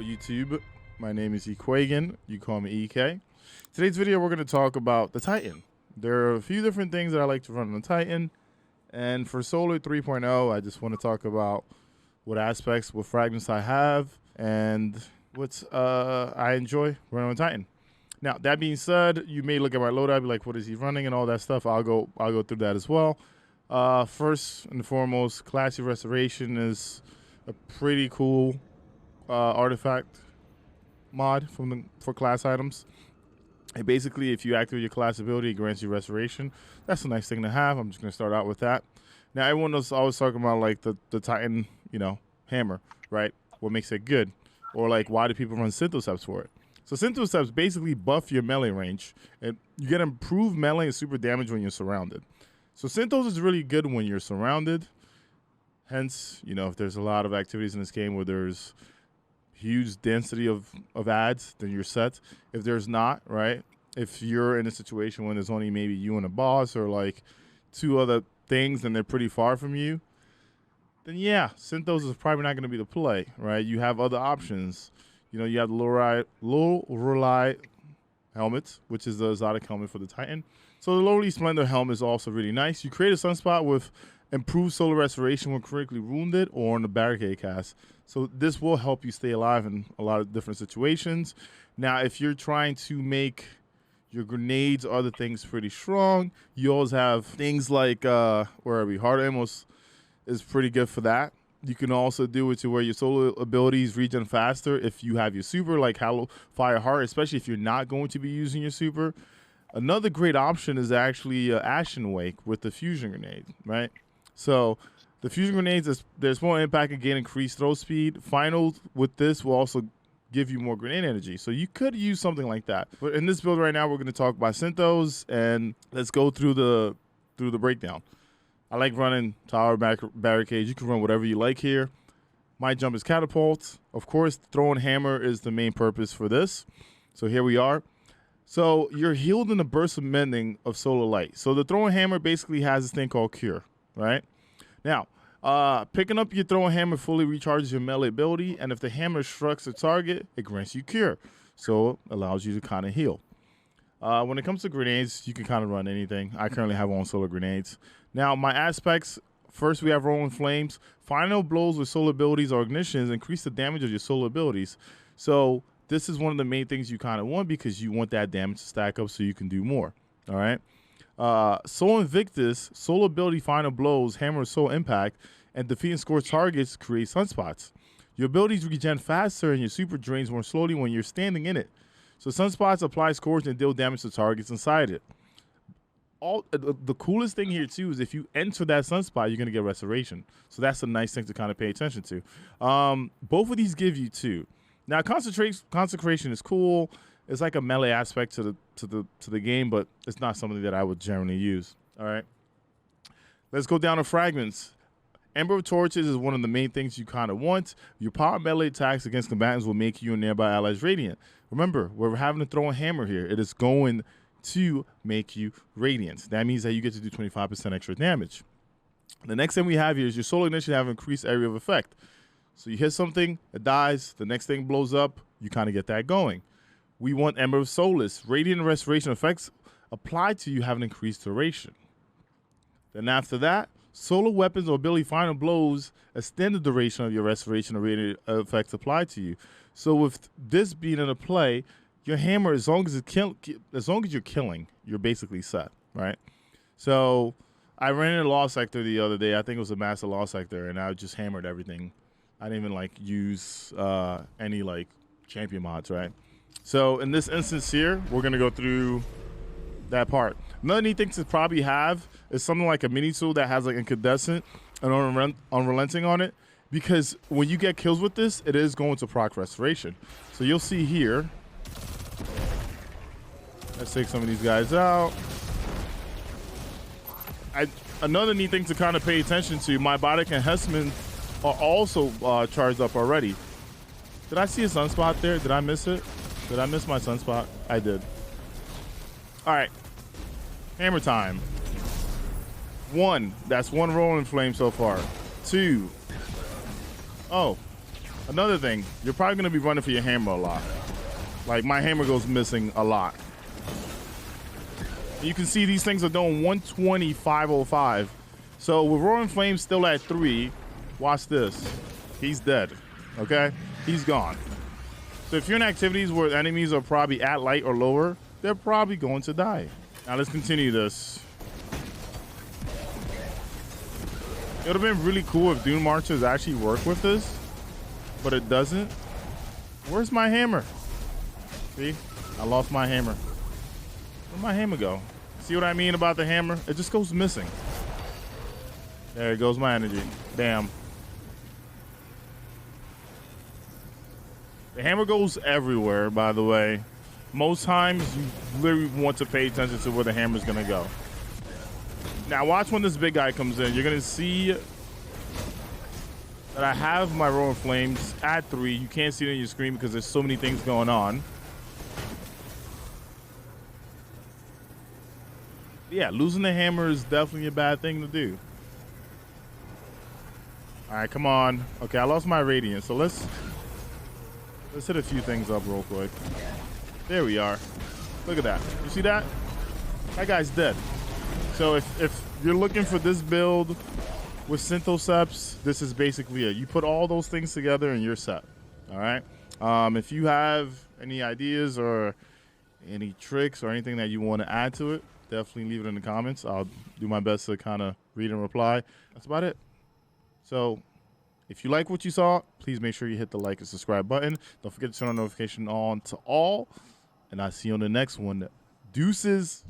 YouTube, my name is Ekuegan. You call me EK. Today's video we're going to talk about the Titan. There are a few different things that I like to run on the Titan, and for Solar 3.0 I just want to talk about what aspects, what fragments I have, and what's I enjoy running on Titan. Now that being said, you may look at my loadout, be like, what is he running and all that stuff. I'll go through that as well. First and foremost, Classy Restoration is a pretty cool artifact mod for class items. And basically, if you activate your class ability, it grants you restoration. That's a nice thing to have. I'm just going to start out with that. Now, everyone is always talking about like the Titan, hammer, right? What makes it good, or like why do people run SYNTHOCEPSO for it? So SYNTHOCEPSO basically buff your melee range, and you get improved melee and super damage when you're surrounded. So Synthos is really good when you're surrounded. Hence, if there's a lot of activities in this game where there's huge density of ads, then you're set. If there's not, right? If you're in a situation when there's only maybe you and a boss or like two other things and they're pretty far from you, then yeah, Synthos is probably not going to be the play, right? You have other options. You have the low rely helmet, which is the exotic helmet for the Titan. So the Lowly Splendor helmet is also really nice. You create a sunspot with improved solar restoration when critically wounded or on the barricade cast. So this will help you stay alive in a lot of different situations. Now, if you're trying to make your grenades or other things pretty strong, you always have things like, where are we? Hard ammo is pretty good for that. You can also do it to where your solar abilities regen faster if you have your super, like Fire Heart, especially if you're not going to be using your super. Another great option is actually ASHEN Wake with the fusion grenade, right? So the fusion grenades, there's more impact and gain increased throw speed. Final with this will also give you more grenade energy. So you could use something like that. But in this build right now, we're going to talk about Synthos, and let's go through the breakdown. I like running tower barricades. You can run whatever you like here. My jump is catapult. Of course, throwing hammer is the main purpose for this. So here we are. So you're healed in a burst of mending of solar light. So the throwing hammer basically has this thing called cure, right? Now, picking up your throwing hammer fully recharges your melee ability, and if the hammer strikes a target, it grants you cure. So it allows you to kind of heal. When it comes to grenades, you can kind of run anything. I currently have on solar grenades. Now, my aspects, first we have Rolling Flames. Final blows with solar abilities or ignitions increase the damage of your solar abilities. So this is one of the main things you kind of want because you want that damage to stack up so you can do more, all right? Soul Invictus, solar ability final blows, hammer soul impact, and defeat and score targets create sunspots. Your abilities regen faster and your super drains more slowly when you're standing in it. So sunspots apply scores and deal damage to targets inside it. The coolest thing here too is if you enter that sunspot, you're gonna get restoration. So that's a nice thing to kind of pay attention to. Both of these give you 2. Now consecration is cool. It's like a melee aspect to the game, but it's not something that I would generally use. All right, let's go down to fragments. Ember of Torches is one of the main things you kind of want. Your power melee attacks against combatants will make you and nearby allies radiant. Remember, we're having to throw a hammer here. It is going to make you radiant. That means that you get to do 25% extra damage. The next thing we have here is your solar ignition have increased area of effect. So you hit something, it dies, the next thing blows up, you kind of get that going. We want Ember of Solace. Radiant and restoration effects applied to you have an increased duration. Then after that, solar weapons or ability final blows extend the duration of your restoration or radiant effects applied to you. So with this being in a play, your hammer, as long as you're killing, you're basically set, right? So I ran in a law sector the other day. I think it was a master law sector, and I just hammered everything. I didn't even use any champion mods, right? So in this instance here, we're gonna go through that part. Another neat thing to probably have is something like a mini tool that has like incandescent and unrelenting on it, because when you get kills with this, it is going to proc restoration. So you'll see here. Let's take some of these guys out. Another neat thing to kind of pay attention to, my Biotic and Hessman are also charged up already. Did I see a sunspot there? Did I miss it? Did I miss my sunspot? I did. All right, hammer time. 1, that's 1 rolling flame so far. 2, oh, Another thing, you're probably going to be running for your hammer a lot. Like, my hammer goes missing a lot. You can see these things are doing 120, 505. So with Roaring Flames still at 3, watch this. He's dead, okay? He's gone. So if you're in activities where enemies are probably at light or lower, they're probably going to die. Now let's continue this. It would have been really cool if Dune Marchers actually work with this, but it doesn't. Where's my hammer? See, I lost my hammer. Where'd my hammer go? See what I mean about the hammer? It just goes missing. There goes my energy. Bam. The hammer goes everywhere, by the way. Most times, you literally want to pay attention to where the hammer's gonna go. Now, watch when this big guy comes in. You're gonna see that I have my Roaring Flames at 3. You can't see it on your screen because there's so many things going on. Yeah, losing the hammer is definitely a bad thing to do. All right, come on. Okay, I lost my radiance, so let's hit a few things up real quick. There we are. Look at that. You see that? That guy's dead. So if you're looking for this build with SYNTHOCEPSO, this is basically it. You put all those things together and you're set. All right. If you have any ideas or any tricks or anything that you want to add to it, definitely leave it in the comments. I'll do my best to kind of read and reply. That's about it. So if you like what you saw, please make sure you hit the like and subscribe button. Don't forget to turn on notification on to all. And I'll see you on the next one. Deuces.